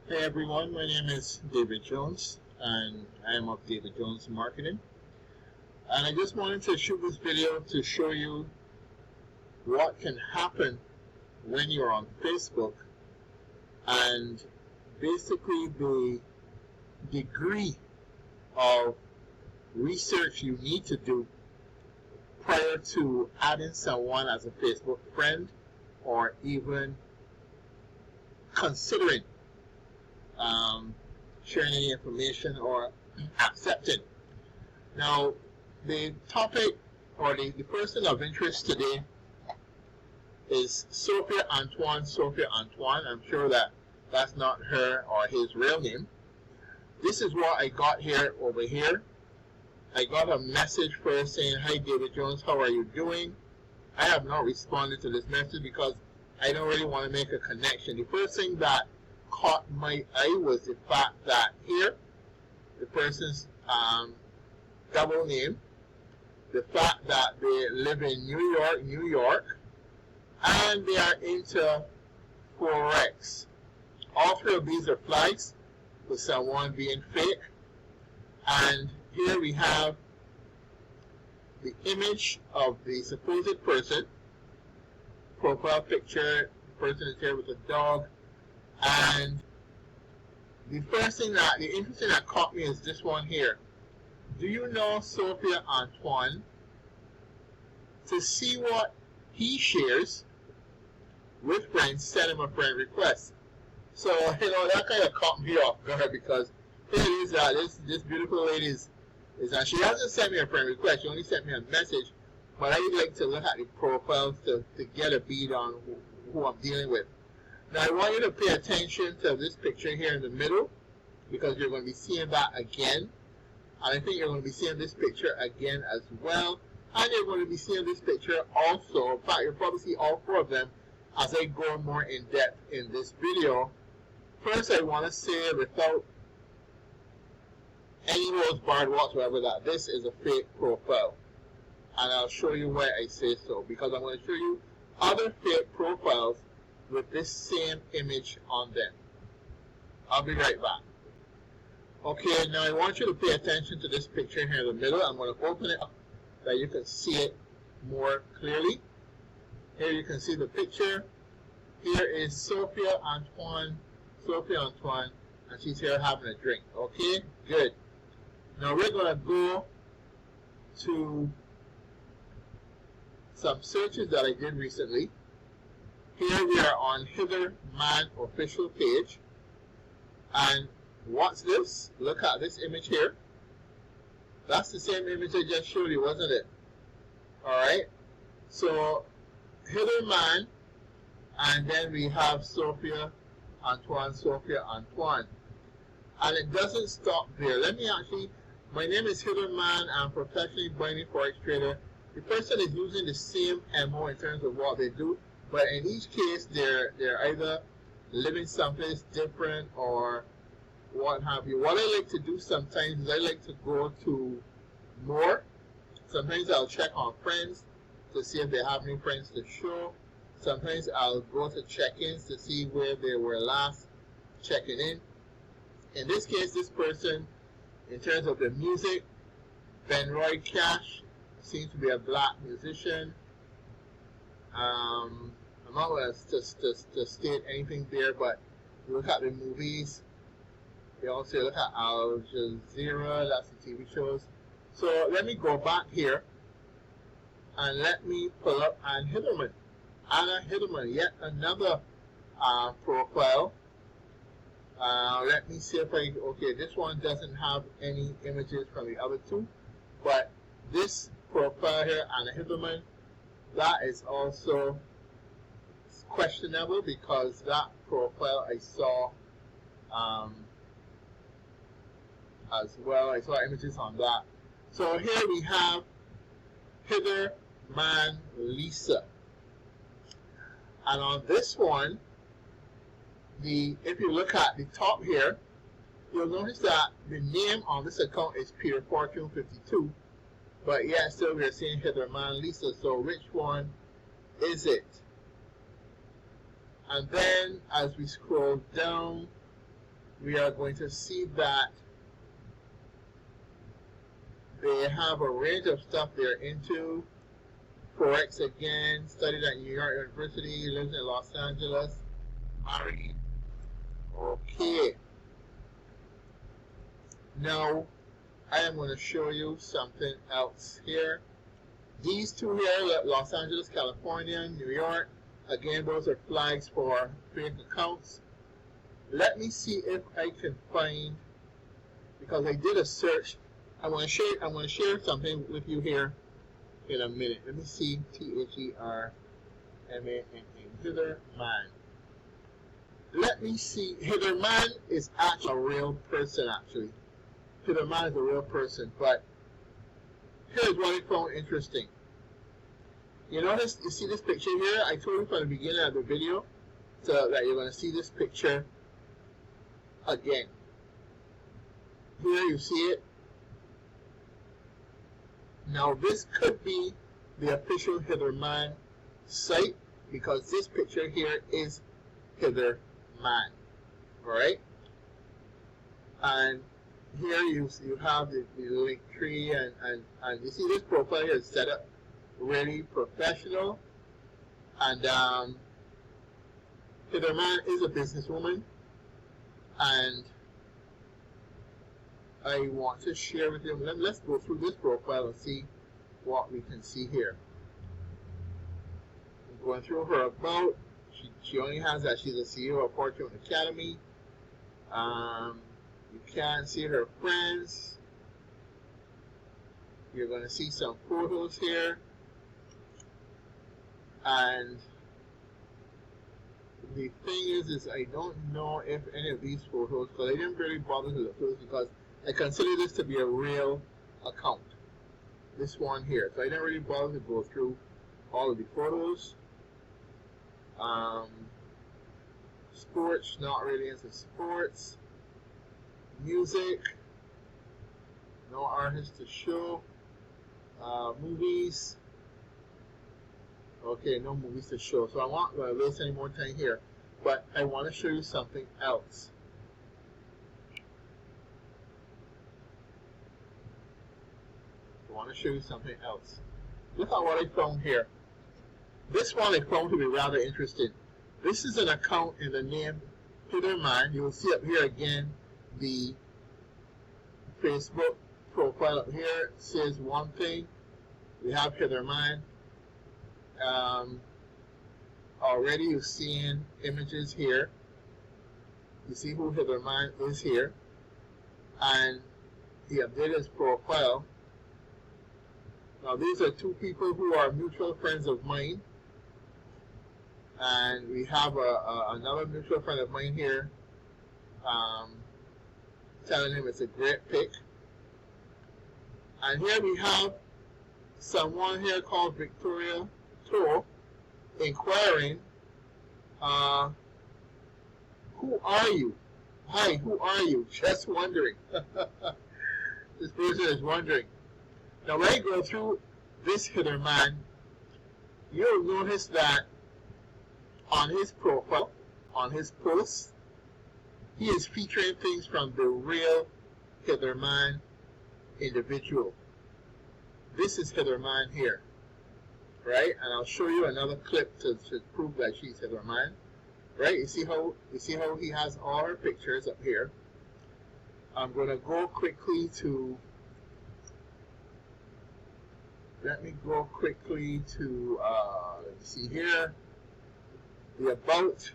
Hey everyone, my name is David Jones and I am of David Jones Marketing, and I just wanted to shoot this video to show you what can happen when you're on Facebook and basically the degree of research you need to do prior to adding someone as a Facebook friend or even considering sharing any information or accepting. Now, the topic or the person of interest today is Sophia Antoine. Sophia Antoine. I'm sure that that's not her or his real name. This is what I got here over here. I got a message first saying, "Hi David Jones, how are you doing?" I have not responded to this message because I don't really want to make a connection. The first thing that caught my eye was the fact that here, the person's double name, the fact that they live in New York, and they are into Forex. All three of these are flags for someone being fake. And here we have the image of the supposed person, profile picture, the person is here with a dog, and the interesting thing that caught me is this one here. Do you know Sophia Antoine? To see what he shares with friends, send him a friend request. So, that kind of caught me off guard because here it is that this beautiful lady is that she hasn't sent me a friend request, she only sent me a message, but I like to look at the profiles to get a bead on who I'm dealing with. Now I want you to pay attention to this picture here in the middle because you're going to be seeing that again. And I think you're going to be seeing this picture again as well. And you're going to be seeing this picture also. In fact, you'll probably see all four of them as I go more in depth in this video. First, I want to say without any holds barred whatsoever that this is a fake profile. And I'll show you why I say so. Because I'm going to show you other fake profiles with this same image on them. I'll be right back. Okay, now I want you to pay attention to this picture here in the middle. I'm going to open it up so that you can see it more clearly. Here you can see the picture. Here is Sophia Antoine, and she's here having a drink. Okay, good. Now we're going to go to some searches that I did recently. Here we are on Hither Mann official page. And what's this? Look at this image here. That's the same image I just showed you, wasn't it? Alright. So, Hither Mann. And then we have Sophia Antoine. And it doesn't stop there. My name is Hither Mann. I'm a professionally binding forex trader. The person is using the same MO in terms of what they do. But in each case, they're either living someplace different or what have you. What I like to do sometimes is I like to go to more. Sometimes I'll check on friends to see if they have any friends to show. Sometimes I'll go to check-ins to see where they were last checking in. In this case, this person, in terms of the music, Ben Roy Cash, seems to be a black musician. I'm not going to state anything there, but you look at the movies. You also look at Al Jazeera, that's the TV shows. So let me go back here and let me pull up Anna Hither Mann, yet another profile. Let me see if okay, this one doesn't have any images from the other two, but this profile here, Anna Hither Mann, that is also questionable because that profile I saw as well. I saw images on that. So here we have Hither Mann Lisa. And on this one, if you look at the top here, you'll notice that the name on this account is Peter Fortune 52. But yet still we're seeing Hither Mann Lisa. So which one is it? And then as we scroll down, we are going to see that they have a range of stuff they're into. Forex again, studied at New York University, lives in Los Angeles, married. Okay. Now, I am going to show you something else here. These two here, Los Angeles, California, New York, again, those are flags for fake accounts. Let me see if I can find, because I did a search. I'm going to share something with you here in a minute. Let me see. Hither Mann. Hither Mann. Let me see. Hither Mann is actually a real person, actually. Hither Mann is a real person, but here's what I found interesting. You notice, you see this picture here? I told you from the beginning of the video so that you're going to see this picture again. Here you see it. Now this could be the official Hither Mann site, because this picture here is Hither Mann. Alright? And here you have the link tree, and you see this profile here is set up really professional. And Hither Mann is a businesswoman, and I want to share with you. Let's go through this profile and see what we can see here. I'm going through her about. She only has that she's a CEO of Fortune Academy. You can see her friends. You're going to see some photos here. And the thing is I don't know if any of these photos, because I didn't really bother to look through this, because I consider this to be a real account. This one here. So I didn't really bother to go through all of the photos. Sports, not really into sports. Music, no artist to show. Movies, okay, no movies to show. So I'm not going to waste any more time here, but I want to show you something else. Look at what I found here. This one I found to be rather interesting. This is an account in the name Hither Mann. You will see up here again the Facebook profile up here. It says one thing. We have Hither Mann. Already you're seeing images here. You see who Hither Mann is here. And he updated his profile. Now these are two people who are mutual friends of mine. And we have another mutual friend of mine here telling him it's a great pick. And here we have someone here called Victoria Toll inquiring, who are you? Hi, who are you? Just wondering. This person is wondering. Now when I go through this Hither Mann, you'll notice that on his profile, on his posts, he is featuring things from the real Hither Mann individual. This is Hither Mann here, right? And I'll show you another clip to prove that she's Hither Mann, right? You see how he has all her pictures up here. I'm going to go quickly to. Let me go quickly to. Let me see here. The about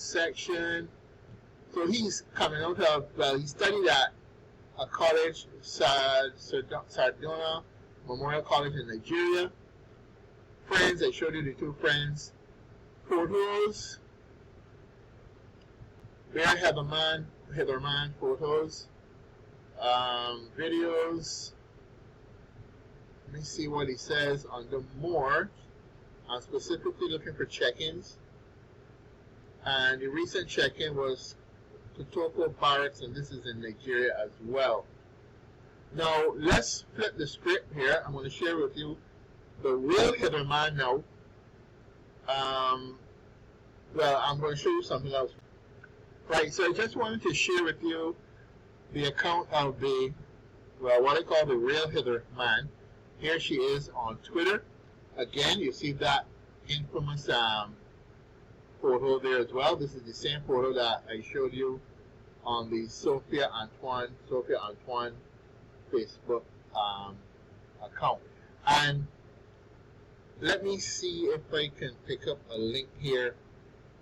section. So he's coming out of, well, he studied at a college, Sardinia Memorial College in Nigeria. Friends, I showed you the two friends. Photos. Very Hither Mann photos. Videos. Let me see what he says under more. I'm specifically looking for check-ins, and the recent check-in was Kotoko Barracks, and this is in Nigeria as well. Now let's flip the script here. I'm going to share with you the real Hither Mann now. Well, I'm going to show you something else. Right, so I just wanted to share with you the account of the, well, what I call the real Hither Mann. Here she is on Twitter. Again, you see that infamous photo there as well. This is the same photo that I showed you on the Sophia Antoine Facebook account. And let me see if I can pick up a link here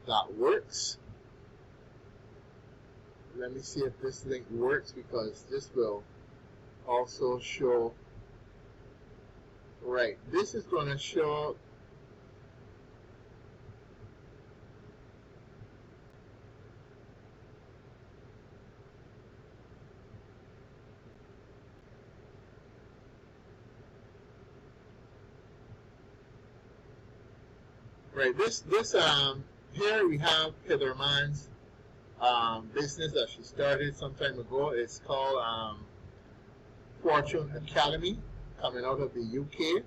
that works. Let me see if this link works, because this will also show. Right, this is going to show. Right, this here we have Hither Mann's business that she started some time ago. It's called Fortune Academy, coming out of the UK.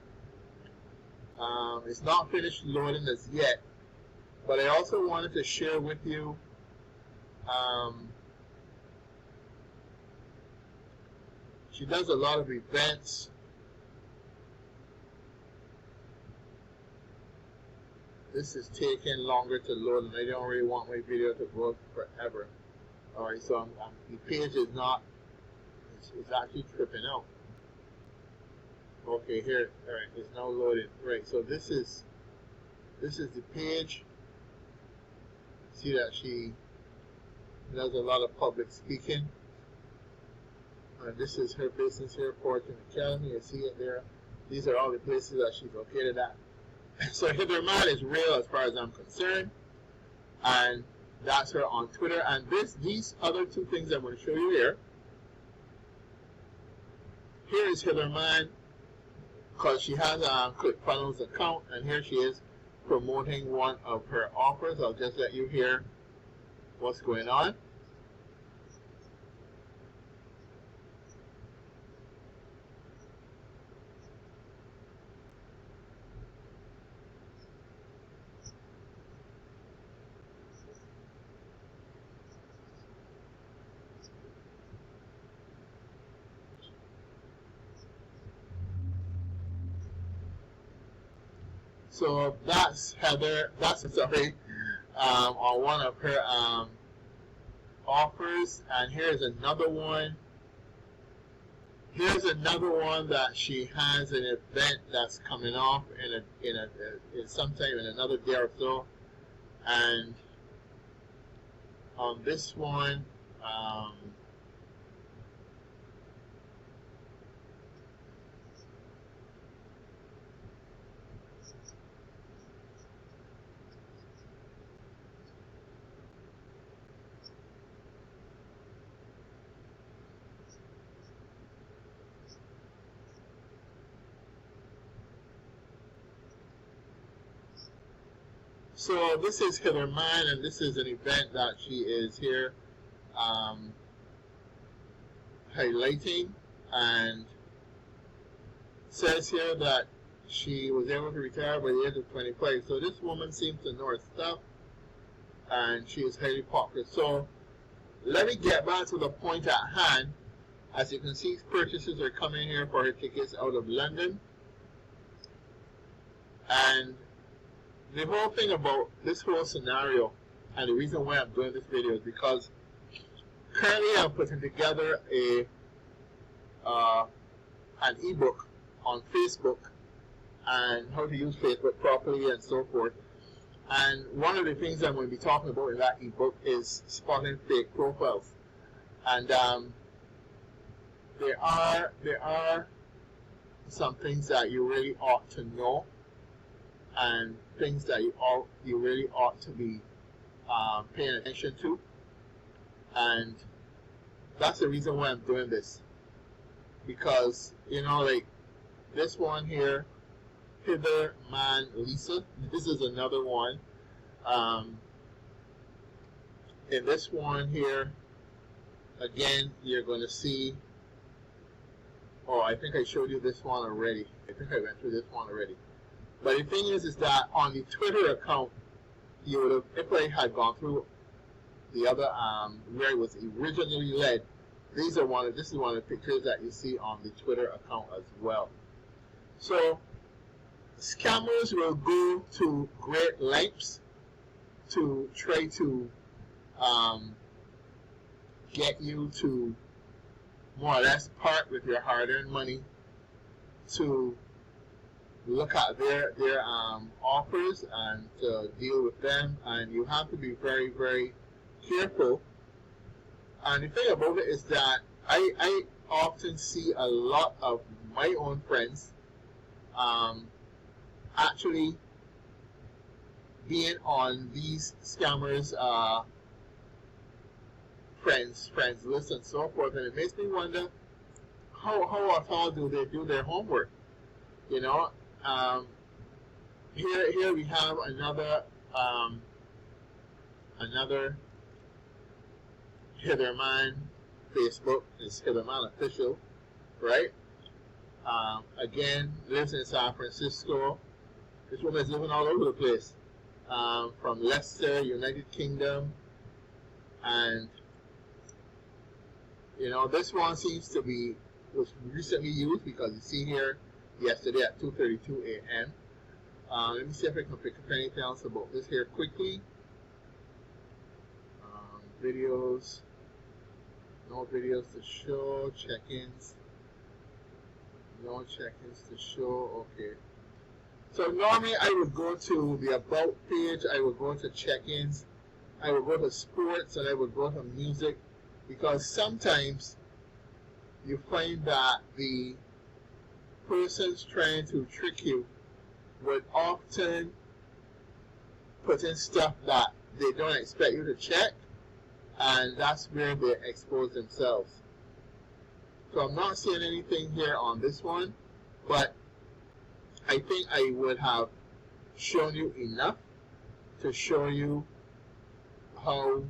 It's not finished loading as yet, but I also wanted to share with you she does a lot of events. This is taking longer to load, and I don't really want my video to go forever. Alright, so the page is not, it's actually tripping out. Okay, here, alright, it's now loading. Right, so this is the page. See that she does a lot of public speaking. And this is her business here, Fortune Academy. You see it there. These are all the places that she's located at. So Hither Mann is real as far as I'm concerned, and that's her on Twitter. And these other two things I'm going to show you here. Here is Hither Mann, because she has a ClickFunnels account, and here she is promoting one of her offers. I'll just let you hear what's going on. So that's Heather, on one of her offers. And here's another one. Here's another one that she has an event that's coming off in sometime in another day or so. And on this one, so this is Hither Mann, and this is an event that she is here highlighting, and says here that she was able to retire by the age of 25. So this woman seems to know her stuff, and she is highly popular. So let me get back to the point at hand. As you can see, purchases are coming here for her tickets out of London. And the whole thing about this whole scenario, and the reason why I'm doing this video, is because currently I'm putting together an ebook on Facebook and how to use Facebook properly and so forth. And one of the things I'm going to be talking about in that ebook is spotting fake profiles. And there are some things that you really ought to know, and things that you really ought to be paying attention to. And that's the reason why I'm doing this. Because, you know, like this one here, Hither Mann Lisa, this is another one. In this one here, again, you're going to see, oh, I think I showed you this one already. I think I went through this one already. But the thing is that on the Twitter account, you would have, if I had gone through the other where it was originally led. This is one of the pictures that you see on the Twitter account as well. So scammers will go to great lengths to try to get you to more or less part with your hard-earned money, to look at their offers and to deal with them, and you have to be very, very careful. And the thing about it is that I often see a lot of my own friends actually being on these scammers friends list and so forth, and it makes me wonder how at all do they do their homework. You know, here we have another Hither Mann Facebook. Is Hither Mann official, right? Again, lives in San Francisco. This woman is living all over the place, from Leicester, United Kingdom, and you know, this one seems to be was recently used because you see here yesterday at 2:32 a.m. Let me see if I can pick up anything else about this here quickly. Videos, no videos to show, check-ins, no check-ins to show. Okay. So normally I would go to the About page, I would go to check-ins, I would go to sports, and I would go to music, because sometimes you find that the persons trying to trick you would often put in stuff that they don't expect you to check, and that's where they expose themselves. So I'm not seeing anything here on this one, but I think I would have shown you enough to show you how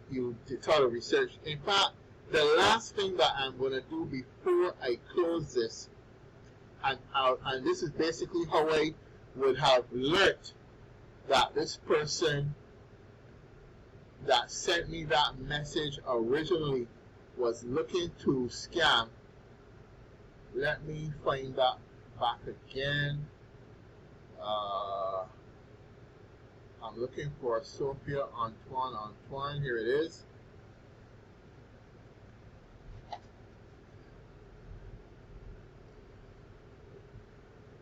you try to research. In fact, the last thing that I'm going to do before I close this, and this is basically how I would have learned that this person that sent me that message originally was looking to scam. Let me find that back again. I'm looking for Sophia Antoine. Here it is.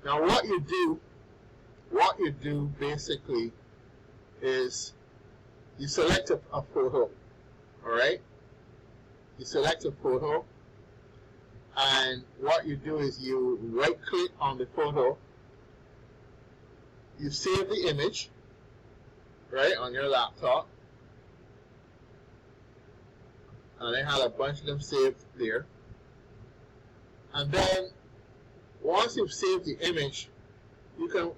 Now what you do basically is you select a photo, alright? You select a photo, and what you do is you right click on the photo, you save the image, right, on your laptop, and I had a bunch of them saved there. And then once you've saved the image, you can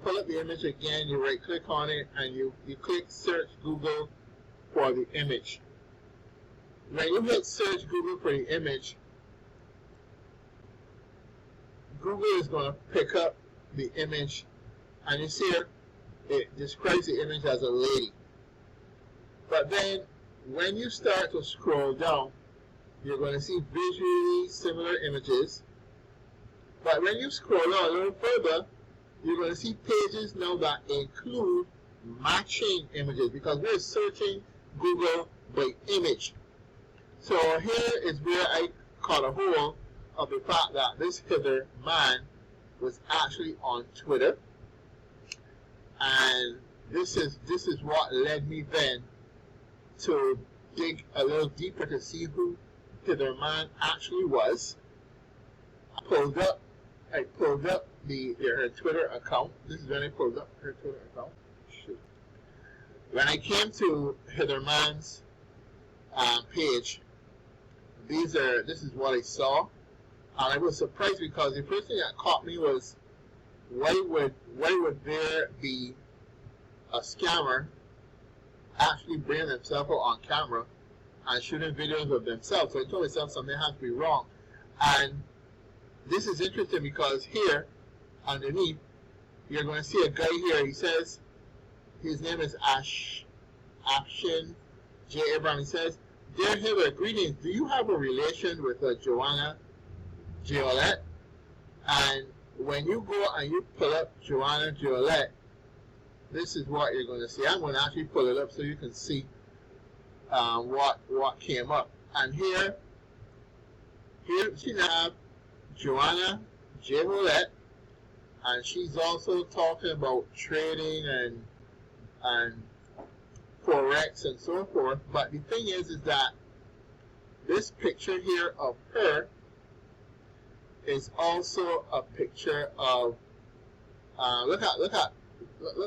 pull up the image again. You right click on it and you click search Google for the image. When you hit search Google for the image, Google is going to pick up the image, and you see it describes the image as a lady. But then when you start to scroll down, you're going to see visually similar images. But when you scroll down a little further, you're going to see pages now that include matching images, because we're searching Google by image. So here is where I caught a hold of the fact that this Hither Mann was actually on Twitter, and this is what led me then to dig a little deeper to see who Hither Mann actually was. I pulled up her Twitter account. This is when I pulled up her Twitter account. Shoot. When I came to Hither Mann's page, this is what I saw, and I was surprised because the first thing that caught me was why would there be a scammer actually bringing themselves out on camera and shooting videos of themselves? So I told myself something has to be wrong. And this is interesting because here underneath you're going to see a guy here. He says his name is Action J. Abraham. He says, "Dear Hither, greetings. Do you have a relation with Joanna Jolette?" And when you go and you pull up Joanna Jolette, this is what you're going to see. I'm going to actually pull it up so you can see what came up. And here she have Joanna Jolette, and she's also talking about trading and forex and so forth. But the thing is that this picture here of her is also a picture of look at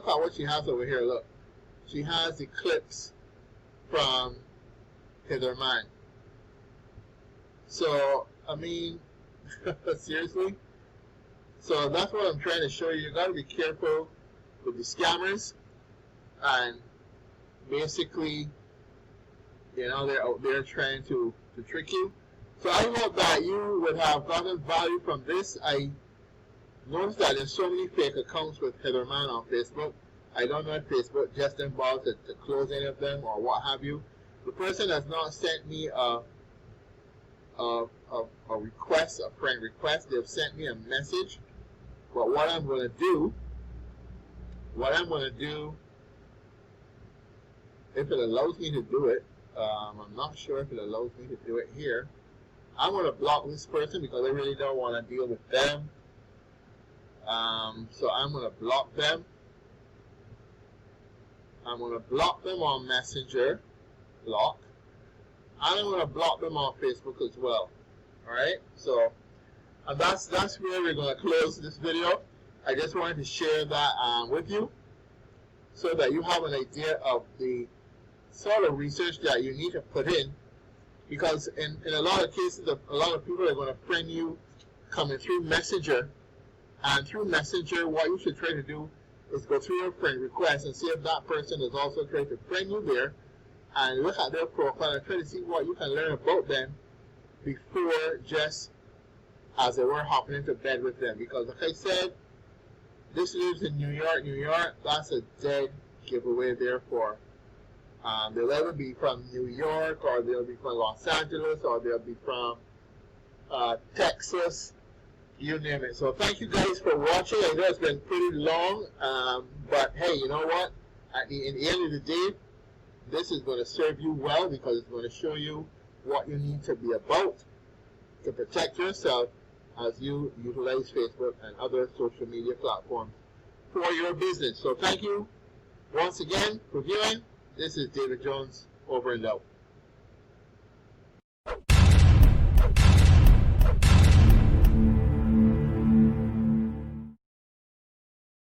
what she has over here. Look, she has the clips from Hither Mann. So I mean, seriously. So that's what I'm trying to show you. You got to be careful with the scammers, and basically, you know, they're out there trying to trick you. So I hope that you would have gotten value from this. I noticed that there's so many fake accounts with Hither Mann on Facebook. I don't know if Facebook just involved to close any of them or what have you. The person has not sent me a request, a friend request. They've sent me a message. But what I'm going to do, if it allows me to do it, I'm not sure if it allows me to do it here. I'm going to block this person because I really don't want to deal with them. So I'm going to block them. I'm going to block them on Messenger, block. And I'm going to block them on Facebook as well. Alright? So, and that's where we're going to close this video. I just wanted to share that with you so that you have an idea of the sort of research that you need to put in. Because in a lot of cases, a lot of people are going to friend you coming through Messenger. And through Messenger, what you should try to do is go through your friend request and see if that person is also trying to friend you there. And look at their profile and try to see what you can learn about them before just, as it were, hopping into bed with them. Because like I said, this lives in New York. New York, that's a dead giveaway there for. They'll either be from New York, or they'll be from Los Angeles, or they'll be from Texas, you name it. So thank you guys for watching. I know it's been pretty long, but hey, you know what? In the end of the day, this is going to serve you well because it's going to show you what you need to be about to protect yourself as you utilize Facebook and other social media platforms for your business. So thank you once again for viewing. This is David Jones, over and out.